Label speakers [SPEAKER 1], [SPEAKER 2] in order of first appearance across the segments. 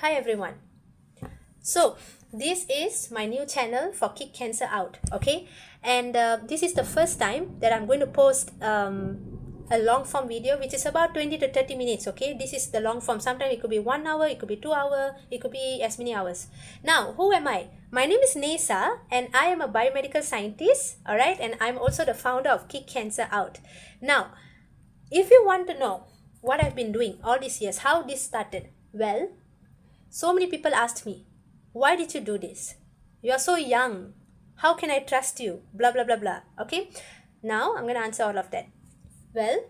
[SPEAKER 1] Hi everyone. So this is my new channel for Kick Cancer Out, okay? And this is the first time that I'm going to post a long form video which is about 20 to 30 minutes, okay? This is the long form. Sometimes it could be 1 hour, it could be 2 hours, it could be as many hours. Now, who am I? My name is Nesa and I am a biomedical scientist, alright? And I'm also the founder of Kick Cancer Out. Now, if you want to know what I've been doing all these years, how this started, well, so many people asked me, why did you do this? You are so young. How can I trust you? Blah, blah, blah, blah. Okay. Now I'm going to answer all of that. Well,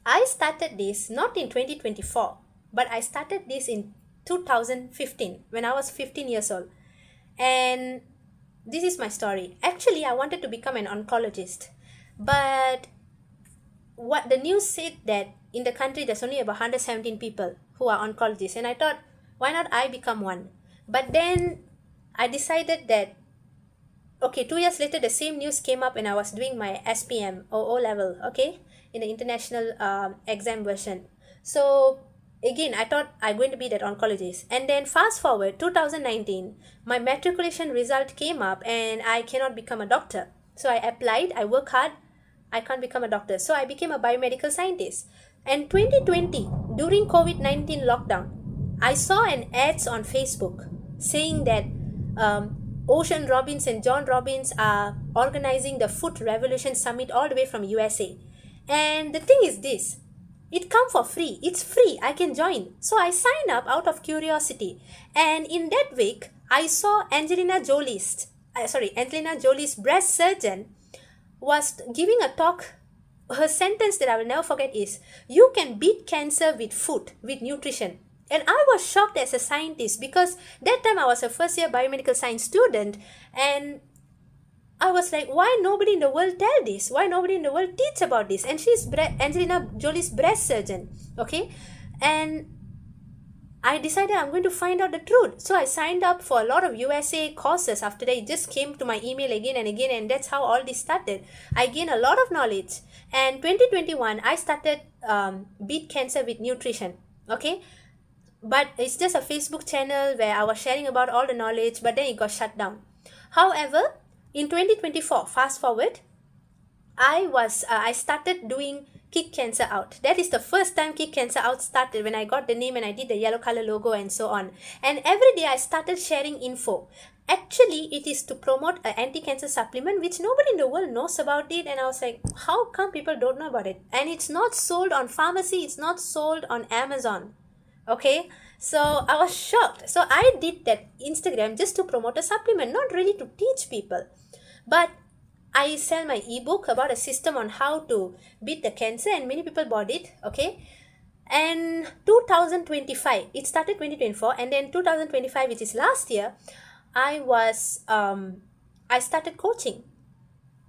[SPEAKER 1] I started this not in 2024, but I started this in 2015 when I was 15 years old. And this is my story. Actually, I wanted to become an oncologist, but what the news said that in the country there's only about 117 people who are oncologists, and I thought, why not I become one? But then I decided that, okay, 2 years later, the same news came up and I was doing my SPM or O level, okay, in the international exam version. So again, I thought I'm going to be that oncologist. And then fast forward, 2019, my matriculation result came up and I cannot become a doctor. So I applied, I work hard, I can't become a doctor. So I became a biomedical scientist. And 2020, during COVID-19 lockdown, I saw an ads on Facebook saying that Ocean Robbins and John Robbins are organizing the Food Revolution Summit all the way from USA. And the thing is this, it come for free. It's free. I can join. So I signed up out of curiosity. And in that week, I saw Angelina Jolie's breast surgeon was giving a talk. Her sentence that I will never forget is, you can beat cancer with food, with nutrition. And I was shocked as a scientist because that time I was a first year biomedical science student and I was like, why nobody in the world tell this? Why nobody in the world teach about this? And she's Angelina Jolie's breast surgeon, okay? And I decided I'm going to find out the truth. So I signed up for a lot of USA courses. After that, it just came to my email again and again, and that's how all this started. I gained a lot of knowledge. And 2021, I started Beat Cancer with Nutrition, okay? But it's just a Facebook channel where I was sharing about all the knowledge, but then it got shut down. However, in 2024, fast forward, I started doing Kick Cancer Out. That is the first time Kick Cancer Out started, when I got the name and I did the yellow color logo and so on. And every day I started sharing info. Actually, it is to promote an anti-cancer supplement which nobody in the world knows about it. And I was like, how come people don't know about it? And it's not sold on pharmacy. It's not sold on Amazon. Okay, so I was shocked. So I did that Instagram just to promote a supplement, not really to teach people. But I sell my ebook about a system on how to beat the cancer, and many people bought it. Okay, and 2025, it started 2024, and then 2025, which is last year, I started coaching.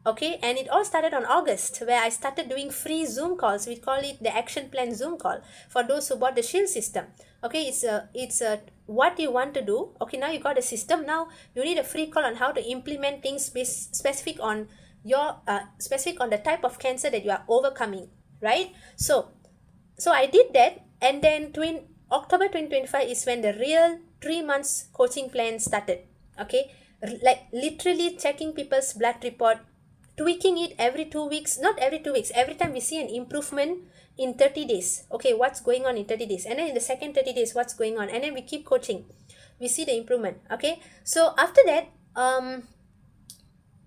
[SPEAKER 1] Okay, and it all started on August, where I started doing free Zoom calls. We call it the action plan Zoom call for those who bought the Shield system. Okay, it's what you want to do. Okay, now you got a system. Now you need a free call on how to implement things specific on the type of cancer that you are overcoming, right? So I did that, and then October 2025 is when the real 3 months coaching plan started. Okay, like literally checking people's blood report, tweaking it every 2 weeks, not every 2 weeks, every time we see an improvement in 30 days. Okay, what's going on in 30 days? And then in the second 30 days, what's going on? And then we keep coaching. We see the improvement. Okay, so after that,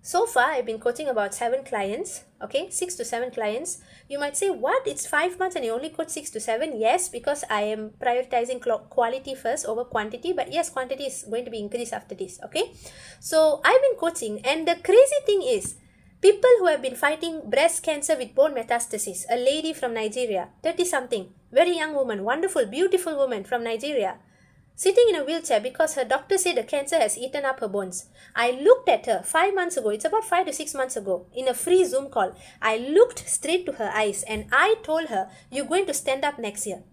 [SPEAKER 1] so far I've been coaching about 7 clients. Okay, 6 to 7 clients. You might say, what? It's 5 months and you only coach 6 to 7? Yes, because I am prioritizing quality first over quantity. But yes, quantity is going to be increased after this. Okay, so I've been coaching, and the crazy thing is, people who have been fighting breast cancer with bone metastasis, a lady from Nigeria, 30-something, very young woman, wonderful, beautiful woman from Nigeria, sitting in a wheelchair because her doctor said the cancer has eaten up her bones. I looked at her 5 months ago, it's about 5 to 6 months ago, in a free Zoom call. I looked straight to her eyes and I told her, you're going to stand up next year.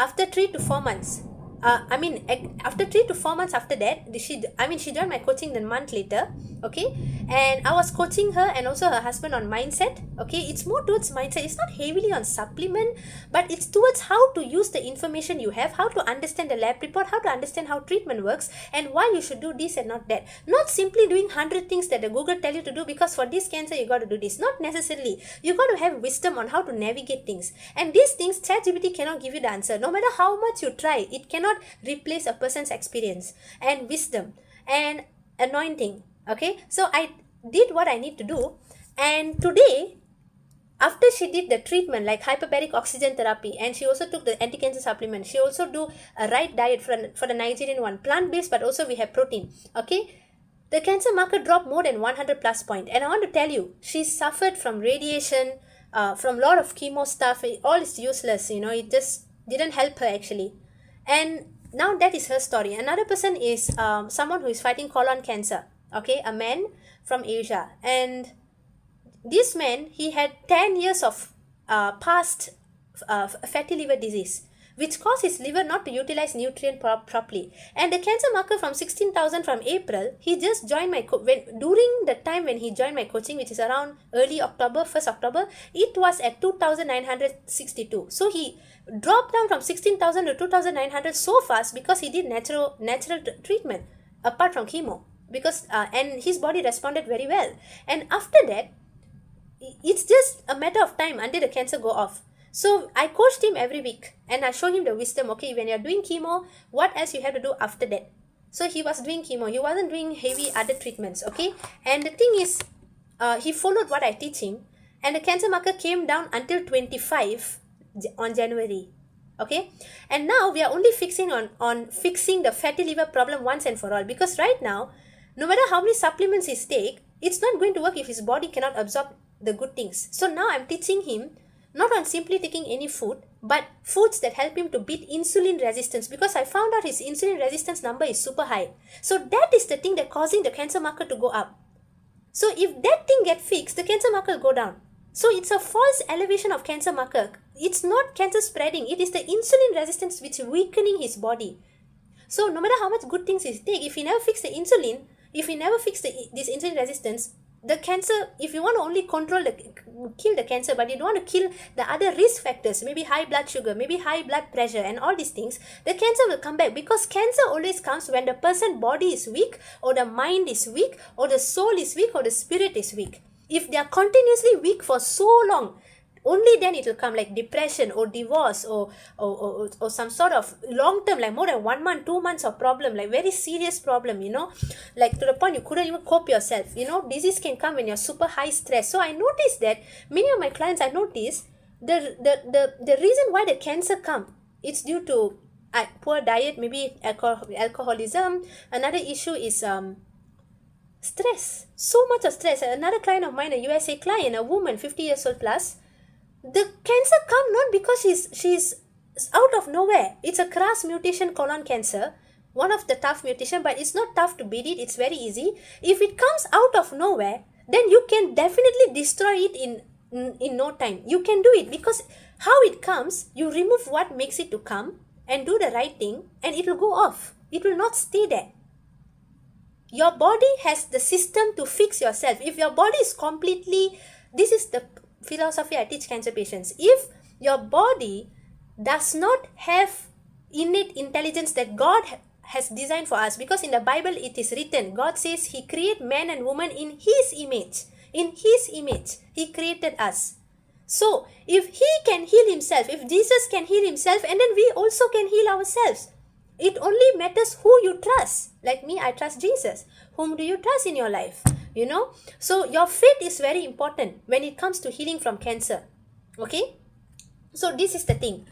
[SPEAKER 1] After 3 to 4 months, after 3 to 4 months after that, she joined my coaching the month later, okay? And I was coaching her and also her husband on mindset, okay? It's more towards mindset. It's not heavily on supplement, but it's towards how to use the information you have, how to understand the lab report, how to understand how treatment works, and why you should do this and not that. Not simply doing 100 things that the Google tell you to do, because for this cancer you got to do this. Not necessarily. You got to have wisdom on how to navigate things. And these things, ChatGPT cannot give you the answer. No matter how much you try, it cannot replace a person's experience and wisdom and anointing. Okay, so I did what I need to do, and today, after she did the treatment like hyperbaric oxygen therapy, and she also took the anti-cancer supplement, she also do a right diet for the Nigerian one, plant-based, but also we have protein. Okay, the cancer marker dropped more than 100 plus point, and I want to tell you, she suffered from radiation, from a lot of chemo stuff. All is useless, it just didn't help her actually. And now that is her story. Another person is someone who is fighting colon cancer, okay, a man from Asia. And this man, he had 10 years of past fatty liver disease, which caused his liver not to utilize nutrient properly. And the cancer marker from 16,000 from April, he just joined my during the time when he joined my coaching, which is around early October, 1st October, it was at 2,962. So he dropped down from 16,000 to 2,900 so fast because he did natural treatment apart from chemo, because and his body responded very well. And after that, it's just a matter of time until the cancer go off. So I coached him every week and I show him the wisdom. Okay, when you're doing chemo, what else you have to do after that? So he was doing chemo. He wasn't doing heavy other treatments. Okay, and the thing is, he followed what I teach him, and the cancer marker came down until 25 on January. Okay, and now we are only fixing on fixing the fatty liver problem once and for all, because right now, no matter how many supplements he take, it's not going to work if his body cannot absorb the good things. So now I'm teaching him not on simply taking any food, but foods that help him to beat insulin resistance, because I found out his insulin resistance number is super high. So that is the thing that causing the cancer marker to go up. So if that thing get fixed, the cancer marker will go down. So it's a false elevation of cancer marker. It's not cancer spreading. It is the insulin resistance which is weakening his body. So no matter how much good things he take, if he never fix the insulin, if he never fix this insulin resistance, the cancer, if you want to only kill the cancer, but you don't want to kill the other risk factors, maybe high blood sugar, maybe high blood pressure and all these things, the cancer will come back, because cancer always comes when the person's body is weak, or the mind is weak, or the soul is weak, or the spirit is weak. If they are continuously weak for so long, only then it will come, like depression or divorce or some sort of long term, like more than 1 month, 2 months of problem, like very serious problem, like to the point you couldn't even cope yourself. Disease can come when you're super high stress. So I noticed that many of my clients, I noticed the reason why the cancer come, it's due to poor diet, maybe alcoholism. Another issue is stress. So much of stress. Another client of mine, a USA client, a woman, 50 years old plus, the cancer come not because she's out of nowhere. It's a KRAS mutation colon cancer, one of the tough mutation, but it's not tough to beat it. It's very easy. If it comes out of nowhere, then you can definitely destroy it in no time. You can do it, because how it comes, you remove what makes it to come and do the right thing, and it will go off. It will not stay there. Your body has the system to fix yourself. If your body is completely, this is the philosophy I teach cancer patients. If your body does not have innate intelligence that God has designed for us, because in the Bible it is written, God says He created man and woman in His image. In His image, He created us. So if He can heal Himself, if Jesus can heal Himself, and then we also can heal ourselves. It only matters who you trust. Like me, I trust Jesus. Whom do you trust in your life? So your faith is very important when it comes to healing from cancer. Okay, so this is the thing.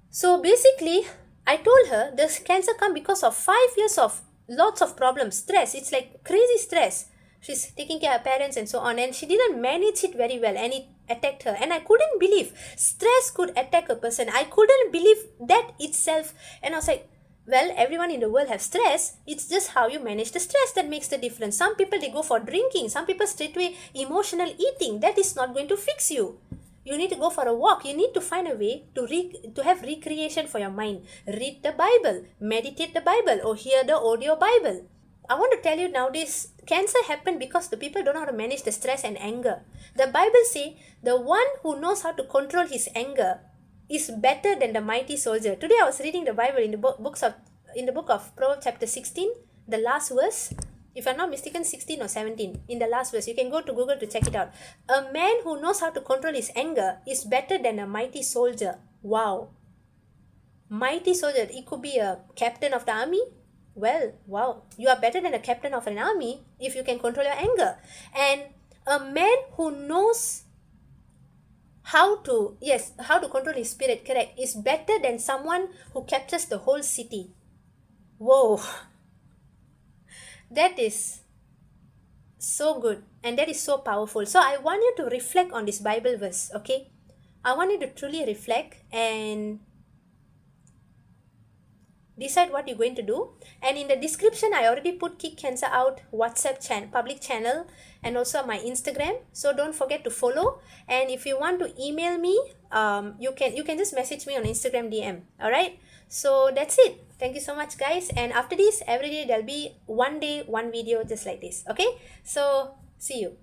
[SPEAKER 1] So basically, I told her this cancer come because of 5 years of lots of problems, stress. It's like crazy stress. She's taking care of her parents and so on, and she didn't manage it very well, and it attacked her. And I couldn't believe stress could attack a person. I couldn't believe that itself. And I was like, well, everyone in the world has stress. It's just how you manage the stress that makes the difference. Some people, they go for drinking. Some people straightway emotional eating. That is not going to fix you. You need to go for a walk. You need to find a way to have recreation for your mind. Read the Bible, meditate the Bible, or hear the audio Bible. I want to tell you nowadays, cancer happened because the people don't know how to manage the stress and anger. The Bible says the one who knows how to control his anger is better than the mighty soldier. Today I was reading the Bible in the book of Proverbs chapter 16, the last verse. If I'm not mistaken, 16 or 17, in the last verse. You can go to Google to check it out. A man who knows how to control his anger is better than a mighty soldier. Wow. Mighty soldier. It could be a captain of the army. Well, wow. You are better than a captain of an army if you can control your anger. And a man who knows how to control his spirit, correct, is better than someone who captures the whole city. Whoa. That is so good and that is so powerful. So I want you to reflect on this Bible verse, okay? I want you to truly reflect and decide what you're going to do. And in the description, I already put Kick Cancer Out WhatsApp public channel and also my Instagram. So don't forget to follow. And if you want to email me, you can just message me on Instagram DM. All right. So that's it. Thank you so much, guys. And after this, every day there'll be one day, one video just like this. Okay. So see you.